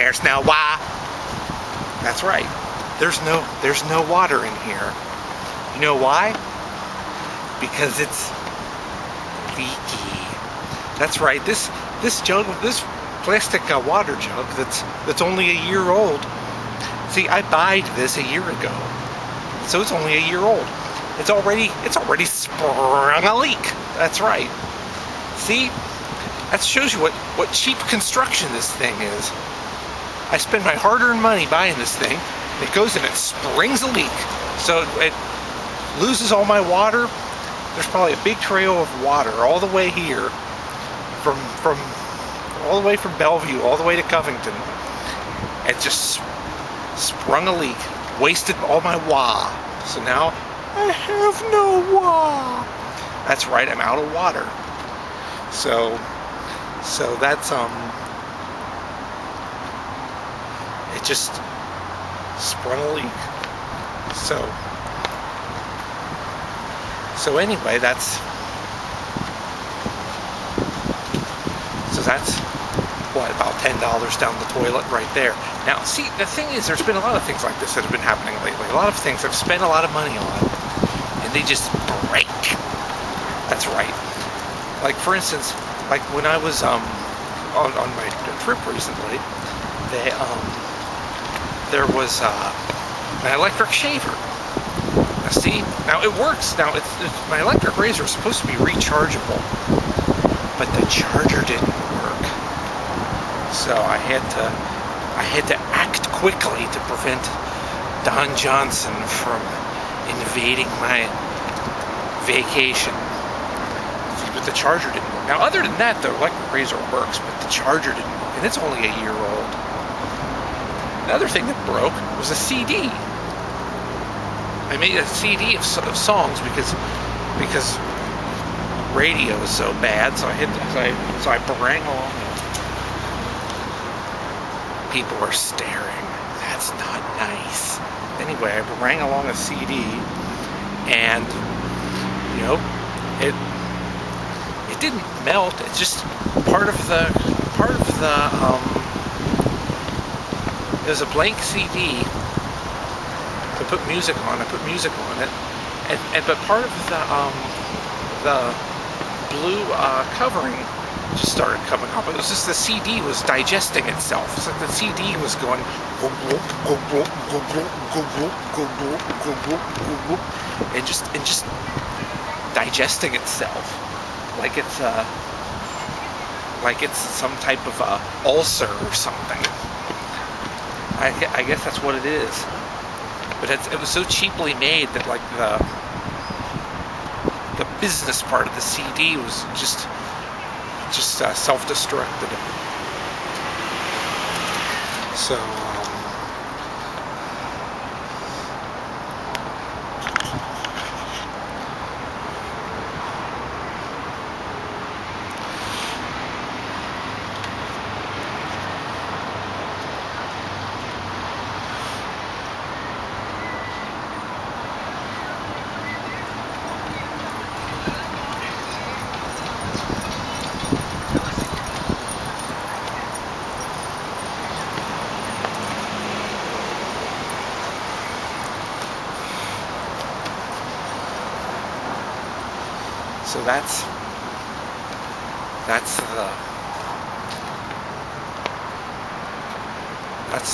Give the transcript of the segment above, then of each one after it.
There's no water. That's right. There's no water in here. You know why? Because it's leaky. That's right. This jug, this plastic water jug that's only a year old. See, I buyed this a year ago, so it's only a year old. It's already sprung a leak. That's right. See, that shows you what cheap construction this thing is. I spend my hard-earned money buying this thing. It goes and it springs a leak, so it loses all my water. There's probably a big trail of water all the way here, from all the way from Bellevue all the way to Covington. It just sprung a leak, wasted all my wah. So now I have no wah. That's right, I'm out of water. So that's it just sprung a leak. So anyway, that's what, about $10 down the toilet right there. Now, see, the thing is, there's been a lot of things like this that have been happening lately. A lot of things I've spent a lot of money on, and they just break. That's right. Like, for instance, like when I was on my trip recently, there was an electric shaver. Now, see, now it works. Now, my electric razor is supposed to be rechargeable, but the charger didn't work. So I had to act quickly to prevent Don Johnson from invading my vacation. But the charger didn't work. Now, other than that, the electric razor works, but the charger didn't work, and it's only a year old. Another thing that broke was a CD. I made a CD of songs because radio is so bad, so I bring along. People are staring. That's not nice. Anyway, I rang along a CD, and it didn't melt. It's just part of the there's a blank CD to put music on. I put music on it, but part of the blue covering just started coming off. It was just the CD was digesting itself. It's like the CD was going and just digesting itself, like it's some type of ulcer or something. I guess that's what it is. But it was so cheaply made that like the business part of the CD was just self-destructed. So that's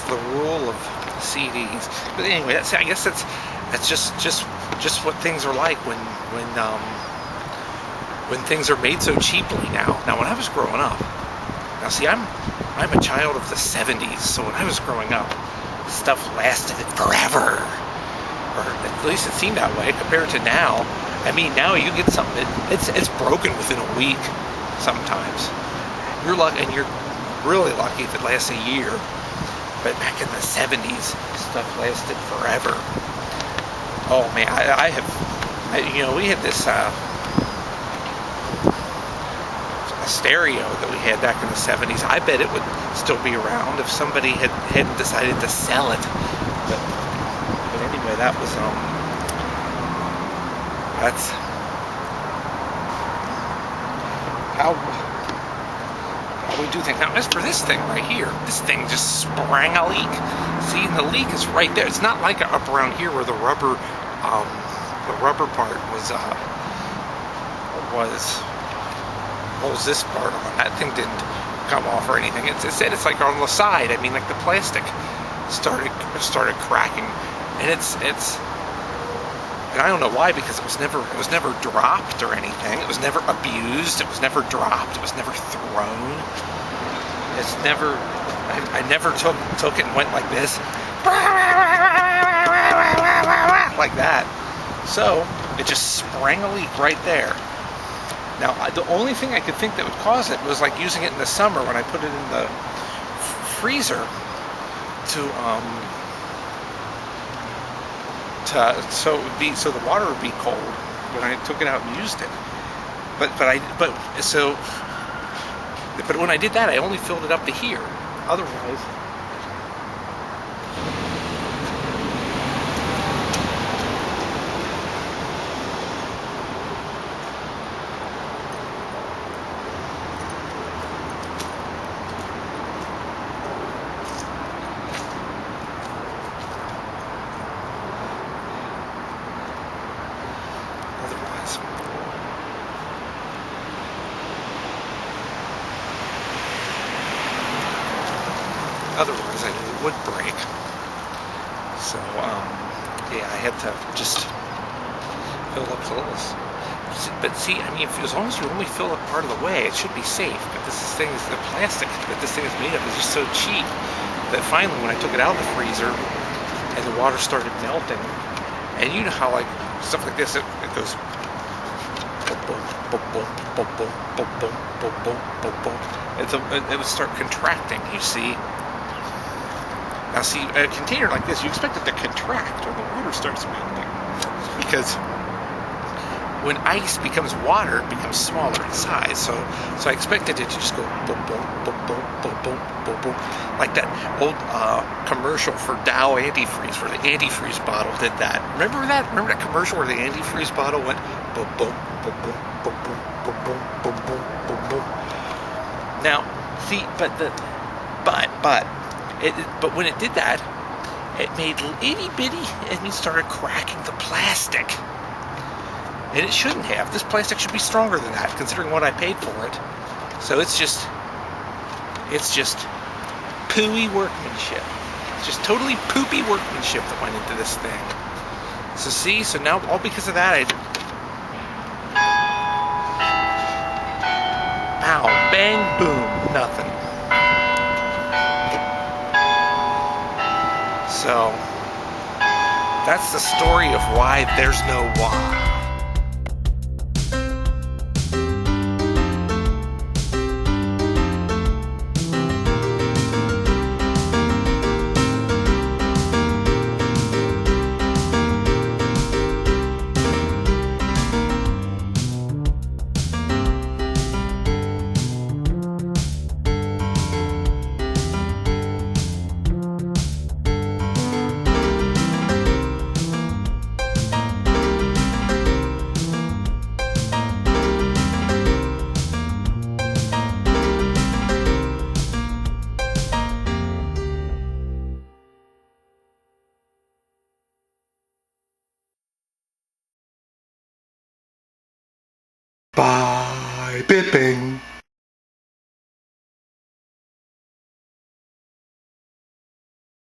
the rule of CDs. But anyway, I guess that's just what things are like when things are made so cheaply now. Now, when I was growing up, now see, I'm a child of the 70s, so when I was growing up, stuff lasted forever, or at least it seemed that way compared to now. I mean, now you get something, it's broken within a week sometimes. You're lucky, and you're really lucky if it lasts a year. But back in the 70s, stuff lasted forever. Oh man, we had this a stereo that we had back in the 70s. I bet it would still be around if somebody hadn't decided to sell it. But anyway, that was that's how we do things. Now, as for this thing right here, this thing just sprang a leak. See, the leak is right there. It's not like up around here where the rubber part was holds this part on. That thing didn't come off or anything. It said it's like on the side. I mean, like the plastic started cracking, and it's. And I don't know why, because it was never dropped or anything. It was never abused. It was never dropped. It was never thrown. It's never. I never took it and went like this, like that. So it just sprang a leak right there. Now the only thing I could think that would cause it was like using it in the summer when I put it in the freezer so the water would be cold when I took it out and used it. But when I did that, I only filled it up to here. Otherwise, I knew it would break. So, yeah, I had to just fill up the little. But see, I mean, as long as you only fill up part of the way, it should be safe. But the plastic that this thing is made of is just so cheap that finally, when I took it out of the freezer and the water started melting, and you know how like stuff like this, it goes. It would start contracting, you see. Now see, a container like this, you expect it to contract when the water starts melting. Because when ice becomes water, it becomes smaller in size. So I expected it to just go boom, boom, boom, boom, boom, boom, boom, boom. Like that old commercial for Dow antifreeze, where the antifreeze bottle did that. Remember that? Remember that commercial where the antifreeze bottle went boom, boom, boom, boom, boom, boom, boom, boom, boom, boom, boom, boom. Now, see, but when it did that, it made itty bitty, and it started cracking the plastic. And it shouldn't have. This plastic should be stronger than that, considering what I paid for it. So it's just pooey workmanship. It's just totally poopy workmanship that went into this thing. So see, so now all because of that, ow, bang, boom, nothing. So, that's the story of why there's no why. Bye.